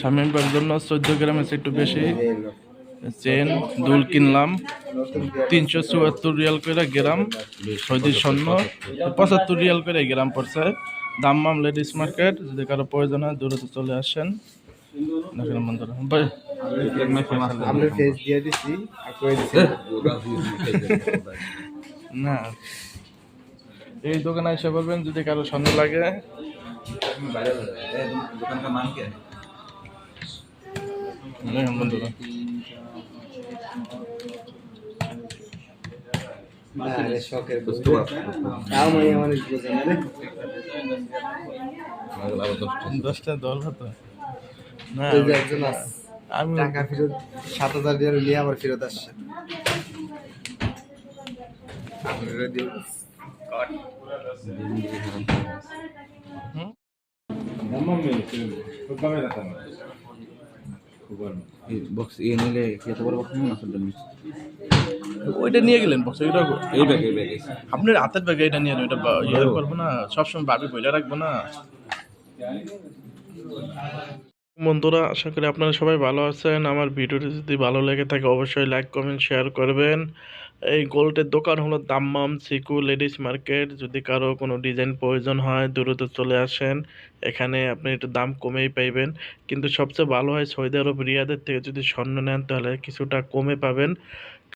শামীমের জন্য 14 গ্রামের একটু বেশি চেন দুল কিনলাম 374 রিয়াল করে গ্রাম। সৌদি স্বর্ণ 75 রিয়াল করে গ্রাম পড়ছে। দাম্মাম লেডিস মার্কেট, যদি কারো প্রয়োজন হয় দূরত্ব চলে আসেন। না, এই দোকানে এসে বলবেন যদি কারো স্বর্ণ লাগে। বন্ধুরা দশটা দল হতো না, আমি টাকা ফেরত 7,000 দিয়ে নিয়ে আবার ফেরত আসছে। বক্স ইয়ে নিলে এত বড় বক্স না আসলে ওইটা নিয়ে গেলেন বক্স, ওইটা এই ব্যাগ এই ব্যাগ আপনার হাতের ব্যাগে এটা নিয়ে ওইটা ইয়ে করবো না, সবসময় ভাবি বইলে রাখবো না। বন্ধুরা আশা করি আপনারা সবাই ভালো আছেন। আমার ভিডিওটি যদি ভালো লেগে থাকে অবশ্যই লাইক কমেন্ট শেয়ার করবেন। এই গোল্ডের দোকান হলো দাম্মাম সিকু লেডিস মার্কেট। যদি কারো কোনো ডিজাইন প্রয়োজন হয় দ্রুত চলে আসেন, এখানে আপনি একটু দাম কমেই পাইবেন। কিন্তু সবচেয়ে ভালো হয় সৌদি আরব রিয়াদের থেকে যদি স্বর্ণ নেন তাহলে কিছুটা কমে পাবেন।